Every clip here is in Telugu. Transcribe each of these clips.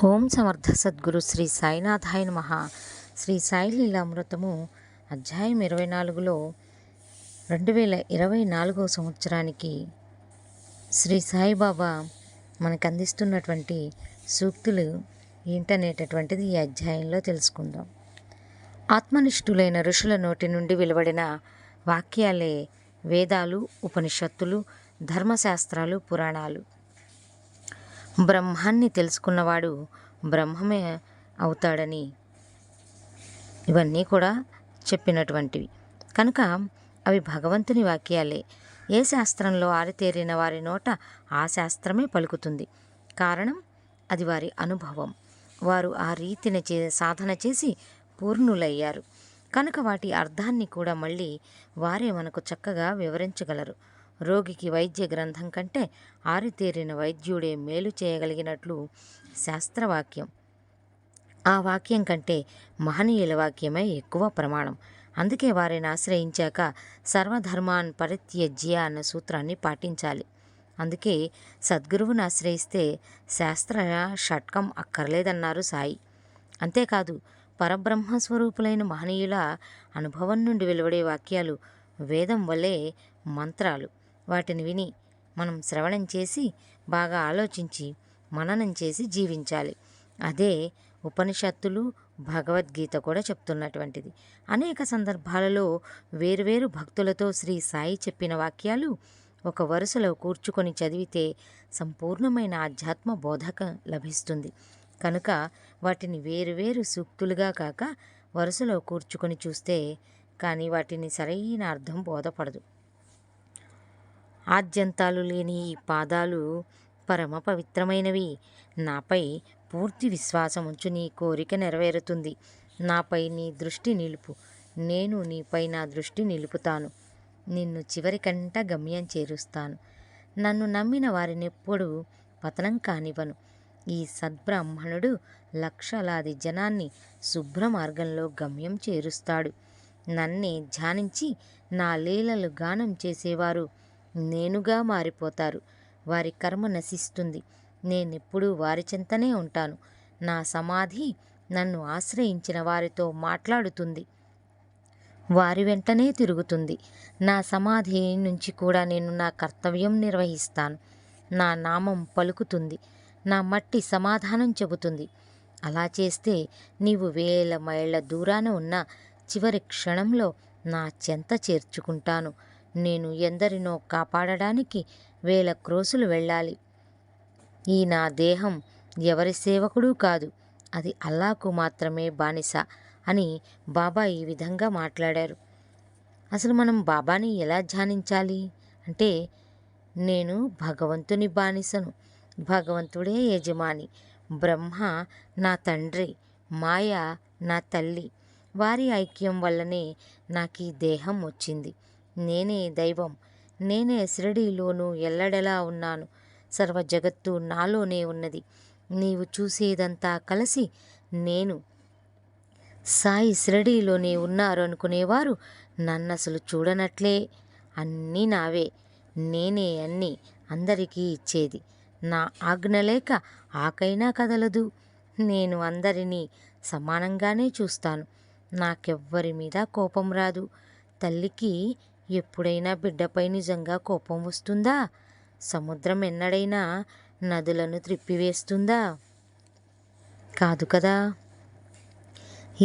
ఓం సమర్థ సద్గురు శ్రీ సాయినాథాయ నమః. శ్రీ సాయి లీలామృతము అధ్యాయం 24లో 2024 సంవత్సరానికి శ్రీ సాయిబాబా మనకు అందిస్తున్నటువంటి సూక్తులు ఏంటనేటటువంటిది ఈ అధ్యాయంలో తెలుసుకుందాం. ఆత్మనిష్ఠులైన ఋషుల నోటి నుండి వెలువడిన వాక్యాలే వేదాలు, ఉపనిషత్తులు, ధర్మశాస్త్రాలు, పురాణాలు. బ్రహ్మాన్ని తెలుసుకున్నవాడు బ్రహ్మమే అవుతాడని ఇవన్నీ కూడా చెప్పినటువంటివి కనుక అవి భగవంతుని వాక్యాలే. ఏ శాస్త్రంలో ఆరితేరిన వారి నోట ఆ శాస్త్రమే పలుకుతుంది. కారణం అది వారి అనుభవం. వారు ఆ రీతిని సాధన చేసి పూర్ణులయ్యారు కనుక వాటి అర్థాన్ని కూడా మళ్ళీ వారే మనకు చక్కగా వివరించగలరు. రోగికి వైద్య గ్రంథం కంటే ఆరితేరిన వైద్యుడే మేలు చేయగలిగినట్లు శాస్త్రవాక్యం ఆ వాక్యం కంటే మహనీయుల వాక్యమే ఎక్కువ ప్రమాణం. అందుకే వారిని ఆశ్రయించాక సర్వధర్మాన్ పరిత్యజ్య అన్న సూత్రాన్ని పాటించాలి. అందుకే సద్గురువుని ఆశ్రయిస్తే శాస్త్ర షట్కం అక్కర్లేదన్నారు సాయి. అంతేకాదు పరబ్రహ్మస్వరూపులైన మహనీయుల అనుభవం నుండి వెలువడే వాక్యాలు వేదం వలె మంత్రాలు. వాటిని విని మనం శ్రవణం చేసి బాగా ఆలోచించి మననం చేసి జీవించాలి. అదే ఉపనిషత్తులు, భగవద్గీత కూడా చెప్తున్నటువంటిది. అనేక సందర్భాలలో వేరువేరు భక్తులతో శ్రీ సాయి చెప్పిన వాక్యాలు ఒక వరుసలో కూర్చుకొని చదివితే సంపూర్ణమైన ఆధ్యాత్మ బోధక లభిస్తుంది. కనుక వాటిని వేరువేరు సూక్తులుగా కాక వరుసలో కూర్చుకొని చూస్తే కానీ వాటిని సరైన అర్థం బోధపడదు. ఆద్యంతాలు లేని ఈ పాదాలు పరమ పవిత్రమైనవి. నాపై పూర్తి విశ్వాసం ఉంచు, నీ కోరిక నెరవేరుతుంది. నాపై నీ దృష్టి నిలుపు, నేను నీపై నా దృష్టి నిలుపుతాను. నిన్ను చివరికంట గమ్యం చేరుస్తాను. నన్ను నమ్మిన వారినెప్పుడు పతనం కానివ్వను. ఈ సద్బ్రాహ్మణుడు లక్షలాది జనాన్ని శుభ్ర మార్గంలో గమ్యం చేరుస్తాడు. నన్నే ధ్యానించి నా లీలలు గానం చేసేవారు నేనుగా మారిపోతారు. వారి కర్మ నశిస్తుంది. నేనెప్పుడూ వారి చెంతనే ఉంటాను. నా సమాధి నన్ను ఆశ్రయించిన వారితో మాట్లాడుతుంది, వారి వెంటనే తిరుగుతుంది. నా సమాధి నుంచి కూడా నేను నా కర్తవ్యం నిర్వహిస్తాను. నా నామం పలుకుతుంది, నా మట్టి సమాధానం చెబుతుంది. అలా చేస్తే నీవు వేల మైళ్ళ దూరాన ఉన్న చివరి క్షణంలో నా చెంత చేర్చుకుంటాను. నేను ఎందరినో కాపాడడానికి వేల క్రోసులు వెళ్ళాలి. ఈ నా దేహం ఎవరి సేవకుడు కాదు, అది అల్లాకు మాత్రమే బానిస అని బాబా ఈ విధంగా మాట్లాడారు. అసలు మనం బాబాని ఎలా ధ్యానించాలి అంటే, నేను భగవంతుని బానిసను, భగవంతుడే యజమాని, బ్రహ్మ నా తండ్రి, మాయ నా తల్లి. వారి ఐక్యం వల్లనే నాకు ఈ దేహం వచ్చింది. నేనే దైవం, నేనే షిరిడీలోనూ ఎల్లడెలా ఉన్నాను. సర్వ జగత్తు నాలోనే ఉన్నది. నీవు చూసేదంతా కలిసి నేను. సాయి షిరిడీలోనే ఉన్నారు అనుకునేవారు నన్నసలు చూడనట్లే. అన్నీ నావే, నేనే అన్నీ అందరికీ ఇచ్చేది. నా ఆజ్ఞ లేక ఆకైనా కదలదు. నేను అందరినీ సమానంగానే చూస్తాను. నాకెవ్వరి మీద కోపం రాదు. తల్లికి ఎప్పుడైనా బిడ్డపై నిజంగా కోపం వస్తుందా? సముద్రం ఎన్నడైనా నదులను త్రిప్పివేస్తుందా? కాదు కదా.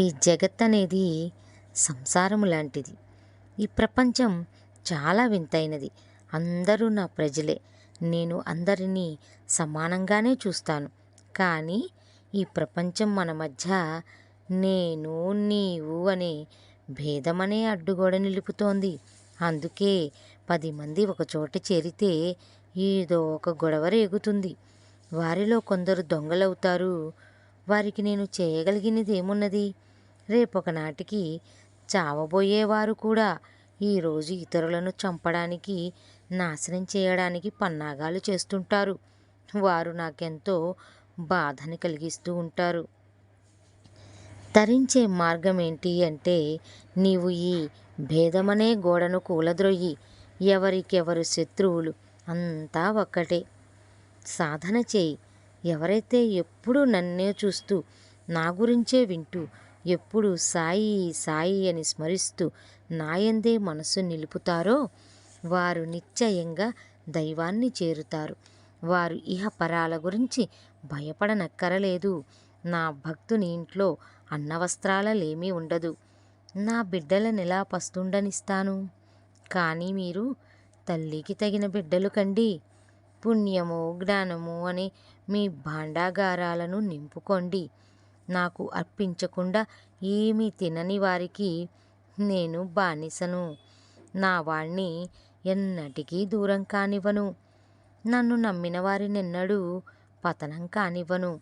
ఈ జగత్ అనేది సంసారము లాంటిది. ఈ ప్రపంచం చాలా వింతైనది. అందరూ నా ప్రజలే. నేను అందరినీ సమానంగానే చూస్తాను. కానీ ఈ ప్రపంచం మన మధ్య నేను నీవు అనే భేదమనే అడ్డుగోడ నిలుపుతోంది. అందుకే 10 మంది ఒకచోట చేరితే ఏదో ఒక గొడవ రేగుతుంది. వారిలో కొందరు దొంగలవుతారు. వారికి నేను చేయగలిగినది ఏమున్నది? రేపొక నాటికి చావబోయేవారు కూడా ఈరోజు ఇతరులను చంపడానికి, నాశనం చేయడానికి పన్నాగాలు చేస్తుంటారు. వారు నాకెంతో బాధని కలిగిస్తూ ఉంటారు. తరించే మార్గం ఏంటి అంటే, నీవు ఈ భేదమనే గోడను కూలద్రొయ్యి. ఎవరికెవరు శత్రువులు, అంతా ఒక్కటే. సాధన చేయి. ఎవరైతే ఎప్పుడూ నన్నే చూస్తూ నా గురించే వింటూ ఎప్పుడు సాయి సాయి అని స్మరిస్తూ నాయందే మనసు నిలుపుతారో వారు నిశ్చయంగా దైవాన్ని చేరుతారు. వారు ఇహపరాల గురించి భయపడనక్కరలేదు. నా భక్తుని ఇంట్లో అన్నవస్త్రాలలేమీ ఉండదు. నా బిడ్డలనెలా పస్తుండనిస్తాను? కానీ మీరు తల్లికి తగిన బిడ్డలు కండి. పుణ్యము జ్ఞానము అని మీ భాండాగారాలను నింపుకోండి. నాకు అర్పించకుండా ఏమీ తినని వారికి నేను బానిసను. నా వాణ్ణి ఎన్నటికీ దూరం కానివ్వను. నన్ను నమ్మిన వారినెన్నడూ పతనం కానివ్వను.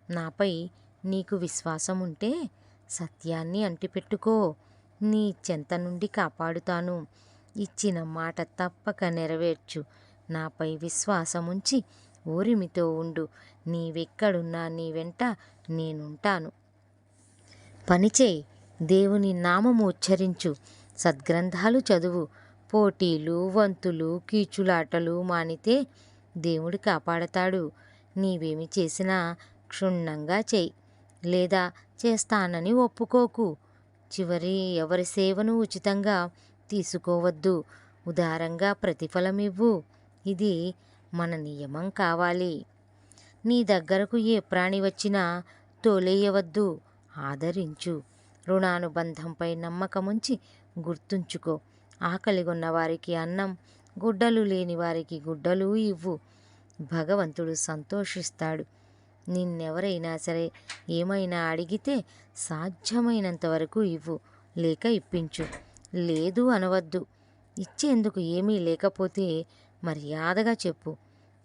నాపై నీకు విశ్వాసం ఉంటే సత్యాన్ని అంటిపెట్టుకో. నీ చెంత నుండి కాపాడుతాను. ఇచ్చిన మాట తప్పక నెరవేర్చు. నాపై విశ్వాసముంచి ఓరిమితో ఉండు. నీవెక్కడున్నా నీ వెంట నేనుంటాను. పనిచేయి. దేవుని నామము ఉచ్చరించు. సద్గ్రంథాలు చదువు. పోటీలు వంతులు కీచులాటలు మానితే దేవుడు కాపాడతాడు. నీవేమి చేసినా క్షుణ్ణంగా చేయి. లేదా చేస్తానని ఒప్పుకోకు. ఎవరి సేవను ఉచితంగా తీసుకోవద్దు. ఉదారంగా ప్రతిఫలమివ్వు. ఇది మన నియమం కావాలి. నీ దగ్గరకు ఏ ప్రాణి వచ్చినా తోలేయవద్దు. ఆదరించు. రుణానుబంధంపై నమ్మకముంచి గుర్తుంచుకో. ఆకలిగొన్న వారికి అన్నం, గుడ్డలు లేని వారికి గుడ్డలు ఇవ్వు. భగవంతుడు సంతోషిస్తాడు. నిన్నెవరైనా సరే ఏమైనా అడిగితే సాధ్యమైనంత వరకు ఇవ్వు, లేక ఇప్పించు. లేదు అనవద్దు. ఇచ్చేందుకు ఏమీ లేకపోతే మర్యాదగా చెప్పు.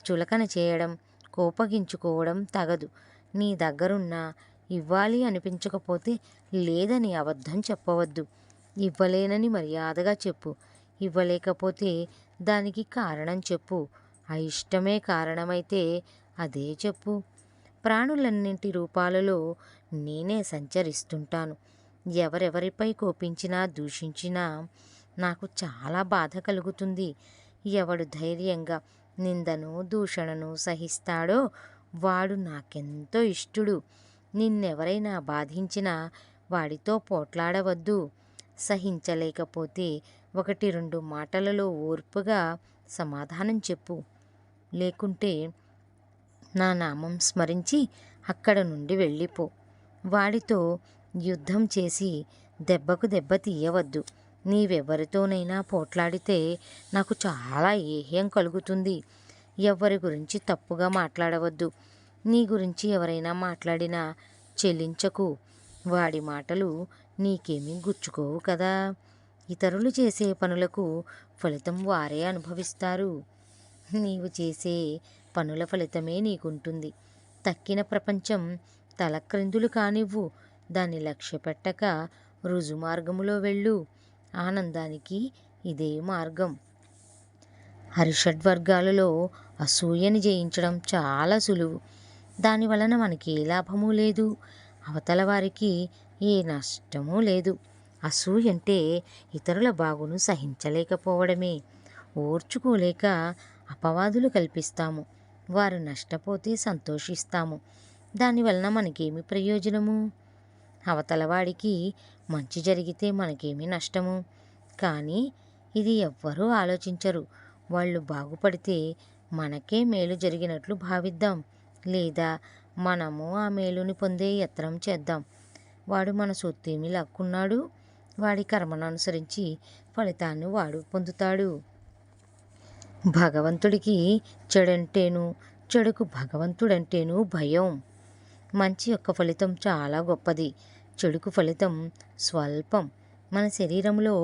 చులకన చేయడం, కోపగించుకోవడం తగదు. నీ దగ్గరున్నా ఇవ్వాలి అనిపించకపోతే లేదని అబద్ధం చెప్పవద్దు. ఇవ్వలేనని మర్యాదగా చెప్పు. ఇవ్వలేకపోతే దానికి కారణం చెప్పు. అయిష్టమే కారణమైతే అదే చెప్పు. ప్రాణులన్నింటి రూపాలలో నేనే సంచరిస్తుంటాను. ఎవరెవరిపై కోపించినా దూషించినా నాకు చాలా బాధ కలుగుతుంది. ఎవడు ధైర్యంగా నిందను దూషణను సహిస్తాడో వాడు నాకెంతో ఇష్టుడు. నిన్నెవరైనా బాధించినా వాడితో పోట్లాడవద్దు. సహించలేకపోతే 1-2 మాటలలో ఓర్పుగా సమాధానం చెప్పు. లేకుంటే నా నామం స్మరించి అక్కడ నుండి వెళ్ళిపో. వాడితో యుద్ధం చేసి దెబ్బకు దెబ్బ తీయవద్దు. నీవెవరితోనైనా పోట్లాడితే నాకు చాలా ఏహ్యం కలుగుతుంది. ఎవ్వరి గురించి తప్పుగా మాట్లాడవద్దు. నీ గురించి ఎవరైనా మాట్లాడినా చెల్లించకు. వాడి మాటలు నీకేమీ గుచ్చుకోవు కదా. ఇతరులు చేసే పనులకు ఫలితం వారే అనుభవిస్తారు. నీవు చేసే పనుల ఫలితమే నీకుంటుంది. తక్కిన ప్రపంచం తలక్రిందులు కానివ్వు. దాన్ని లక్ష్యపెట్టక రుజుమార్గములో వెళ్ళు. ఆనందానికి ఇదే మార్గం. హరిషడ్వర్గాలలో అసూయని జయించడం చాలా సులువు. దాని వలన మనకి ఏ లాభమూ లేదు, అవతల వారికి ఏ నష్టమూ లేదు. అసూయ అంటే ఇతరుల బాగును సహించలేకపోవడమే. ఓర్చుకోలేక అపవాదులు కల్పిస్తాము. వారు నష్టపోతే సంతోషిస్తాము. దానివలన మనకేమి ప్రయోజనము? అవతలవాడికి మంచి జరిగితే మనకేమి నష్టము? కానీ ఇది ఎవ్వరూ ఆలోచించరు. వాళ్ళు బాగుపడితే మనకే మేలు జరిగినట్లు భావిద్దాం. లేదా మనము ఆ మేలుని పొందే యత్నం చేద్దాం. వాడు మన సొత్తేమి లాక్కున్నాడు. వాడి కర్మను అనుసరించి ఫలితాన్ని వాడు పొందుతాడు. భగవంతుడికి చెడంటేను, చెడుకు భగవంతుడంటేను భయం. మంచి యొక్క ఫలితం చాలా గొప్పది. చెడుకు ఫలితం స్వల్పం. మన శరీరంలో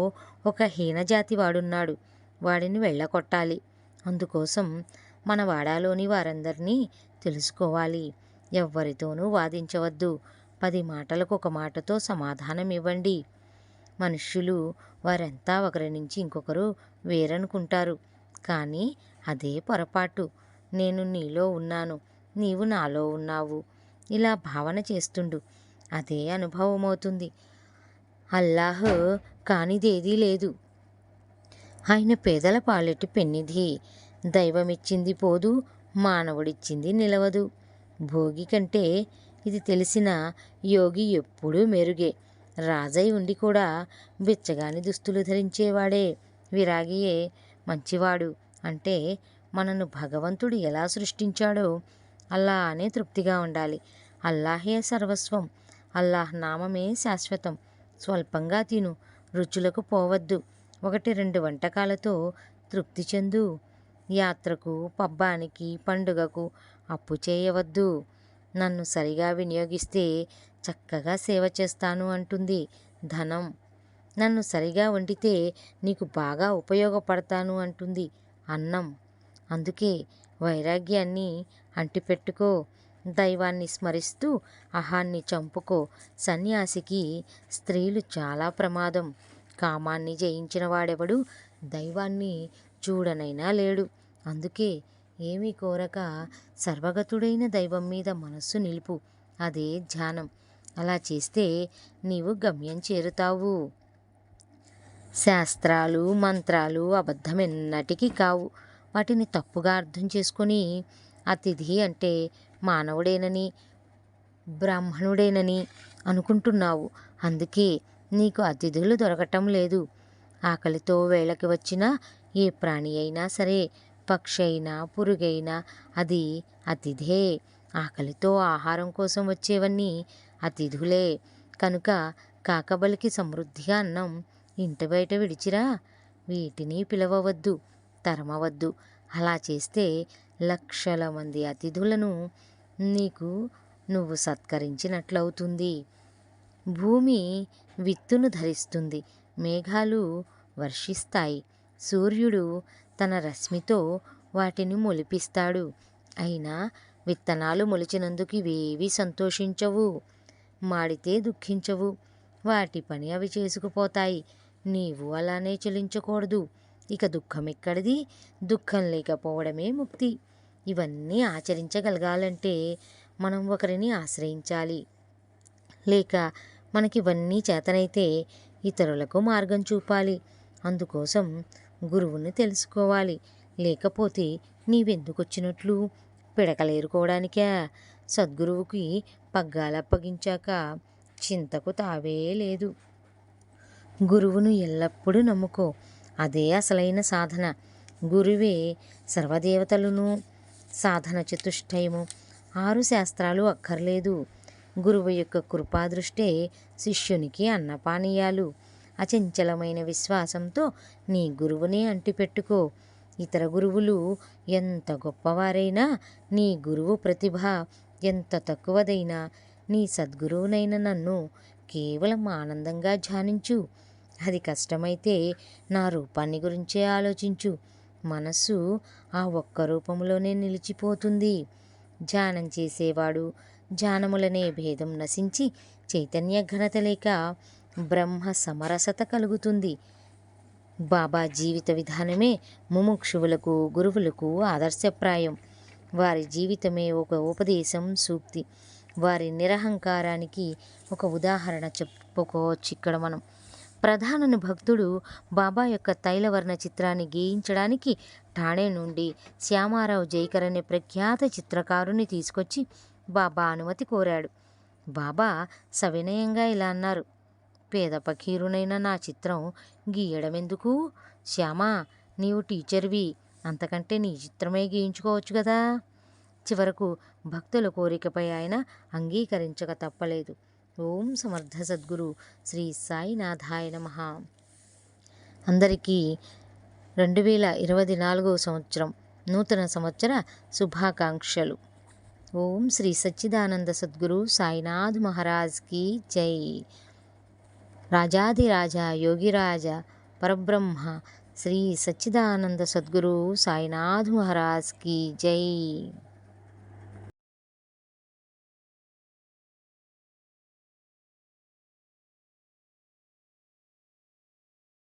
ఒక హీనజాతి వాడున్నాడు. వాడిని వెళ్ళగొట్టాలి. అందుకోసం మన వాడాలోని వారందరినీ తెలుసుకోవాలి. ఎవ్వరితోనూ వాదించవద్దు. 10 మాటలకు 1 మాటతో సమాధానం ఇవ్వండి. మనుష్యులు వారంతా ఒకరి నుంచి ఇంకొకరు వేరనుకుంటారు. కానీ అదే పొరపాటు. నేను నీలో ఉన్నాను, నీవు నాలో ఉన్నావు. ఇలా భావన చేస్తుండు. అదే అనుభవమవుతుంది. అల్లాహ్ కానిదేదీ లేదు. ఆయన పేదల పాలిటి పెన్నిధి. దైవమిచ్చింది పోదు, మానవుడిచ్చింది నిలవదు. భోగి కంటే ఇది తెలిసిన యోగి ఎప్పుడూ మెరుగే. రాజై ఉండి కూడా బిచ్చగాని దుస్తులు ధరించేవాడే విరాగియే మంచివాడు. అంటే మనను భగవంతుడు ఎలా సృష్టించాడో అల్లానే తృప్తిగా ఉండాలి. అల్లాహే సర్వస్వం. అల్లాహ్ నామమే శాశ్వతం. స్వల్పంగా తిను, రుచులకు పోవద్దు. 1-2 వంటకాలతో తృప్తి చెందు. యాత్రకు, పబ్బానికి, పండుగకు అప్పు చేయవద్దు. నన్ను సరిగా వినియోగిస్తే చక్కగా సేవ చేస్తాను అంటుంది ధనం. నన్ను సరిగా వండితే నీకు బాగా ఉపయోగపడతాను అంటుంది అన్నం. అందుకే వైరాగ్యాన్ని అంటిపెట్టుకో. దైవాన్ని స్మరిస్తూ అహాన్ని చంపుకో. సన్యాసికి స్త్రీలు చాలా ప్రమాదం. కామాన్ని జయించిన వాడెవడు దైవాన్ని చూడనైనా లేడు. అందుకే ఏమీ కోరక సర్వగతుడైన దైవం మీద మనస్సు నిలుపు. అదే ధ్యానం. అలా చేస్తే నీవు గమ్యం చేరుతావు. శాస్త్రాలు, మంత్రాలు అబద్ధమెన్నటికీ కావు. వాటిని తప్పుగా అర్థం చేసుకొని అతిథి అంటే మానవుడేనని, బ్రాహ్మణుడేనని అనుకుంటున్నావు. అందుకే నీకు అతిథులు దొరకటం లేదు. ఆకలితో వేళకి వచ్చిన ఏ ప్రాణి అయినా సరే, పక్షి అయినా, పురుగైనా అది అతిథే. ఆకలితో ఆహారం కోసం వచ్చేవన్నీ అతిథులే. కనుక కాకబలికి సమృద్ధిగా అన్నం ఇంటి బయట విడిచిరా. వీటిని పిలవవద్దు, తరమవద్దు. అలా చేస్తే లక్షల మంది అతిథులను నీకు నువ్వు సత్కరించినట్లవుతుంది. భూమి విత్తును ధరిస్తుంది, మేఘాలు వర్షిస్తాయి, సూర్యుడు తన రశ్మితో వాటిని మొలిపిస్తాడు. అయినా విత్తనాలు మొలిచినందుకు ఇవేవీ సంతోషించవు, మాడితే దుఃఖించవు. వాటి పని అవి చేసుకుపోతాయి. నీవు అలానే చెలించకూడదు. ఇక దుఃఖం ఎక్కడిది? దుఃఖం లేకపోవడమే ముక్తి. ఇవన్నీ ఆచరించగలగాలంటే మనం ఒకరిని ఆశ్రయించాలి. లేక మనకివన్నీ చేతనైతే ఇతరులకు మార్గం చూపాలి. అందుకోసం గురువుని తెలుసుకోవాలి. లేకపోతే నీవెందుకొచ్చినట్లు? పిడకలేరుకోవడానికా? సద్గురువుకి పగ్గాలప్పగించాక చింతకు తావే లేదు. గురువును ఎల్లప్పుడూ నమ్ముకో. అదే అసలైన సాధన. గురువే సర్వదేవతలును. సాధన చతుష్టయము. 6 శాస్త్రాలు అక్కర్లేదు. గురువు యొక్క కృపాదృష్టే శిష్యునికి అన్నపానీయాలు. అచంచలమైన విశ్వాసంతో నీ గురువునే అంటిపెట్టుకో. ఇతర గురువులు ఎంత గొప్పవారైనా, నీ గురువు ప్రతిభ ఎంత తక్కువదైనా, నీ సద్గురువునైన నన్ను కేవలం ఆనందంగా ధ్యానించు. అది కష్టమైతే నా రూపాన్ని గురించే ఆలోచించు. మనస్సు ఆ ఒక్క రూపంలోనే నిలిచిపోతుంది. ధ్యానం చేసేవాడు ధ్యానములనే భేదం నశించి చైతన్య ఘనత లేక బ్రహ్మ సమరసత కలుగుతుంది. బాబా జీవిత విధానమే ముముక్షువులకు, గురువులకు ఆదర్శప్రాయం. వారి జీవితమే ఒక ఉపదేశం, సూక్తి. వారి నిరహంకారానికి ఒక ఉదాహరణ చెప్పుకోవచ్చు. ఇక్కడ మనం ప్రధాన భక్తుడు బాబా యొక్క తైలవర్ణ చిత్రాన్ని గీయించడానికి ఠాణే నుండి శ్యామారావు జైకర్ అనే ప్రఖ్యాత చిత్రకారుని తీసుకొచ్చి బాబా అనుమతి కోరాడు. బాబా సవినయంగా ఇలా అన్నారు: పేద పకీరునైన నా చిత్రం గీయడం ఎందుకు? శ్యామా, నీవు టీచర్వి, అంతకంటే నీ చిత్రమే గీయించుకోవచ్చు కదా. చివరకు భక్తుల కోరికపై ఆయన అంగీకరించక తప్పలేదు. ఓం సమర్థ సద్గురు శ్రీ సాయినాథాయ నమః. అందరికీ 2024 సంవత్సరం నూతన సంవత్సర శుభాకాంక్షలు. ఓం శ్రీ సచ్చిదానంద సద్గురు సాయినాథ్ మహారాజ్ కీ జై. రాజాదిరాజ యోగిరాజ పరబ్రహ్మ శ్రీ సచ్చిదానంద సద్గురు సాయినాథ్ మహారాజ్ కీ జై.